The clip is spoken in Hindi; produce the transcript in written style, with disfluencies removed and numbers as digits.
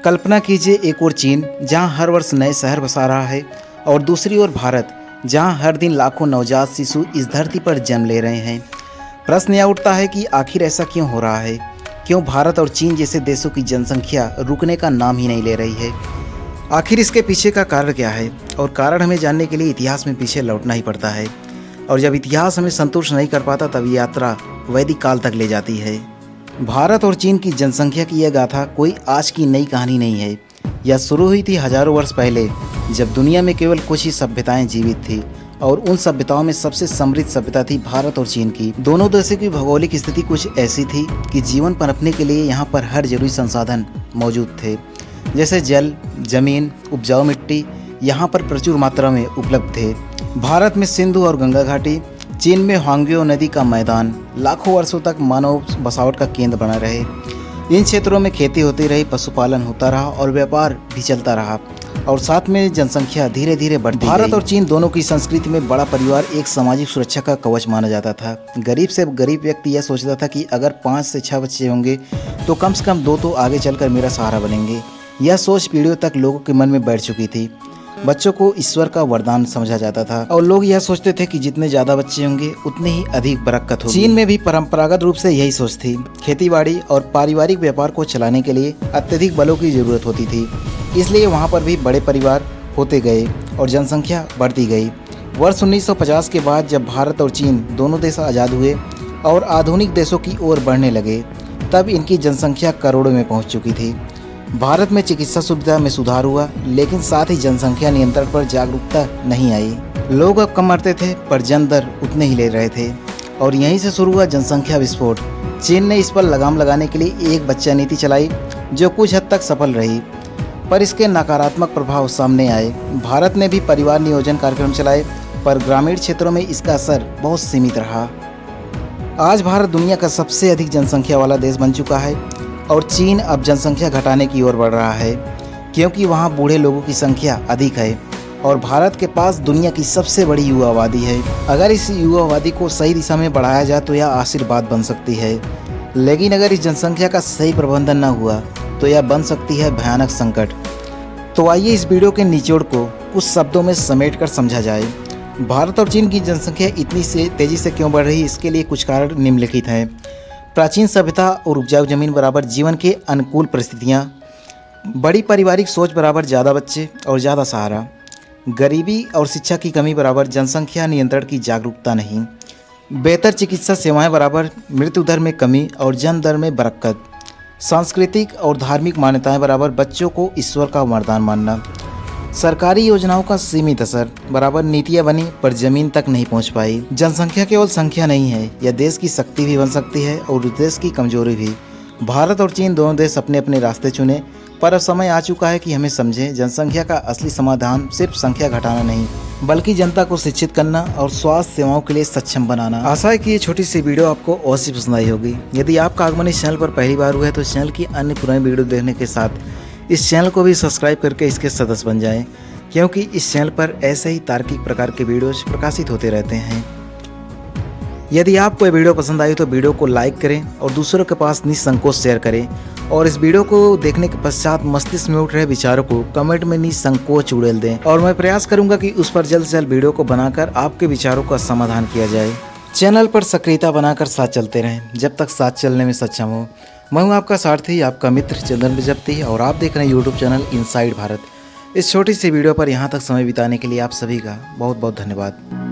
कल्पना कीजिए एक और चीन जहां हर वर्ष नए शहर बसा रहा है और दूसरी ओर भारत जहां हर दिन लाखों नवजात शिशु इस धरती पर जन्म ले रहे हैं। प्रश्न यह उठता है कि आखिर ऐसा क्यों हो रहा है? क्यों भारत और चीन जैसे देशों की जनसंख्या रुकने का नाम ही नहीं ले रही है? आखिर इसके पीछे का कारण क्या है? और कारण हमें जानने के लिए इतिहास में पीछे लौटना ही पड़ता है। और जब इतिहास हमें संतुष्ट नहीं कर पाता तब यात्रा वैदिक काल तक ले जाती है। भारत और चीन की जनसंख्या की यह गाथा कोई आज की नई कहानी नहीं है। यह शुरू हुई थी हजारों वर्ष पहले, जब दुनिया में केवल कुछ ही सभ्यताएं जीवित थी और उन सभ्यताओं में सबसे समृद्ध सभ्यता थी भारत और चीन की। दोनों देशों की भौगोलिक स्थिति कुछ ऐसी थी कि जीवन पनपने के लिए यहाँ पर हर जरूरी संसाधन मौजूद थे, जैसे जल, जमीन, उपजाऊ मिट्टी यहाँ पर प्रचुर मात्रा में उपलब्ध थे। भारत में सिंधु और गंगा घाटी, चीन में ह्वांग्यो नदी का मैदान लाखों वर्षों तक मानव बसावट का केंद्र बना रहे। इन क्षेत्रों में खेती होती रही, पशुपालन होता रहा और व्यापार भी चलता रहा और साथ में जनसंख्या धीरे धीरे बढ़ती गई। भारत और चीन दोनों की संस्कृति में बड़ा परिवार एक सामाजिक सुरक्षा का कवच माना जाता था। गरीब से गरीब व्यक्ति यह सोचता था कि अगर 5 से 6 बच्चे होंगे तो कम से कम 2 तो आगे चलकर मेरा सहारा बनेंगे। यह सोच पीढ़ियों तक लोगों के मन में बैठ चुकी थी। बच्चों को ईश्वर का वरदान समझा जाता था और लोग यह सोचते थे कि जितने ज्यादा बच्चे होंगे उतनी ही अधिक बरकत होगी। चीन में भी परंपरागत रूप से यही सोच थी। खेतीबाड़ी और पारिवारिक व्यापार को चलाने के लिए अत्यधिक बलों की जरूरत होती थी, इसलिए वहाँ पर भी बड़े परिवार होते गए और जनसंख्या बढ़ती गई। वर्ष 1950 के बाद जब भारत और चीन दोनों देश आज़ाद हुए और आधुनिक देशों की ओर बढ़ने लगे, तब इनकी जनसंख्या करोड़ों में पहुँच चुकी थी। भारत में चिकित्सा सुविधा में सुधार हुआ, लेकिन साथ ही जनसंख्या नियंत्रण पर जागरूकता नहीं आई। लोग अब कम मरते थे पर जन्म दर उतने ही ले रहे थे और यहीं से शुरू हुआ जनसंख्या विस्फोट। चीन ने इस पर लगाम लगाने के लिए एक बच्चा नीति चलाई, जो कुछ हद तक सफल रही, पर इसके नकारात्मक प्रभाव सामने आए। भारत ने भी परिवार नियोजन कार्यक्रम चलाए, पर ग्रामीण क्षेत्रों में इसका असर बहुत सीमित रहा। आज भारत दुनिया का सबसे अधिक जनसंख्या वाला देश बन चुका है और चीन अब जनसंख्या घटाने की ओर बढ़ रहा है, क्योंकि वहाँ बूढ़े लोगों की संख्या अधिक है और भारत के पास दुनिया की सबसे बड़ी युवा आबादी है। अगर इस युवा आबादी को सही दिशा में बढ़ाया जाए तो यह आशीर्वाद बन सकती है, लेकिन अगर इस जनसंख्या का सही प्रबंधन न हुआ तो यह बन सकती है भयानक संकट। तो आइए इस वीडियो के निचोड़ को कुछ शब्दों में समेट कर समझा जाए। भारत और चीन की जनसंख्या इतनी तेजी से क्यों बढ़ रही है, इसके लिए कुछ कारण निम्नलिखित हैं। प्राचीन सभ्यता और उपजाऊ जमीन बराबर जीवन के अनुकूल परिस्थितियाँ, बड़ी पारिवारिक सोच बराबर ज़्यादा बच्चे और ज़्यादा सहारा, गरीबी और शिक्षा की कमी बराबर जनसंख्या नियंत्रण की जागरूकता नहीं, बेहतर चिकित्सा सेवाएं बराबर मृत्यु दर में कमी और जन्म दर में बरकत, सांस्कृतिक और धार्मिक मान्यताएं बराबर बच्चों को ईश्वर का वरदान मानना, सरकारी योजनाओं का सीमित असर बराबर नीतियां बनी पर जमीन तक नहीं पहुंच पाई। जनसंख्या केवल संख्या नहीं है, यह देश की शक्ति भी बन सकती है और देश की कमजोरी भी। भारत और चीन दोनों देश अपने अपने रास्ते चुने, पर अब समय आ चुका है कि हमें समझें जनसंख्या का असली समाधान सिर्फ संख्या घटाना नहीं, बल्कि जनता को शिक्षित करना और स्वास्थ्य सेवाओं के लिए सक्षम बनाना। आशा है कि ये छोटी सी वीडियो आपको अवश्य पसंद आई होगी। यदि आपका आगमन इस चैनल पर पहली बार हुआ है तो चैनल की अन्य पुरानी वीडियो देखने के साथ इस चैनल को भी सब्सक्राइब करके इसके सदस्य बन जाएं, क्योंकि इस चैनल पर ऐसे ही तार्किक प्रकार के वीडियोज प्रकाशित होते रहते हैं। यदि आपको ये वीडियो पसंद आई तो वीडियो को लाइक करें और दूसरों के पास निसंकोच शेयर करें और इस वीडियो को देखने के पश्चात मस्तिष्क में उठ रहे विचारों को कमेंट में निसंकोच उड़ेल दें और मैं प्रयास करूंगा कि उस पर जल्द से जल्द वीडियो को बनाकर आपके विचारों का समाधान किया जाए। चैनल पर सक्रियता बनाकर साथ चलते रहें जब तक साथ चलने में सक्षम हो। मैं हूँ आपका सारथी, आपका मित्र चंदन प्रजापति और आप देख रहे हैं यूट्यूब चैनल इनसाइड भारत। इस छोटी सी वीडियो पर यहाँ तक समय बिताने के लिए आप सभी का बहुत बहुत धन्यवाद।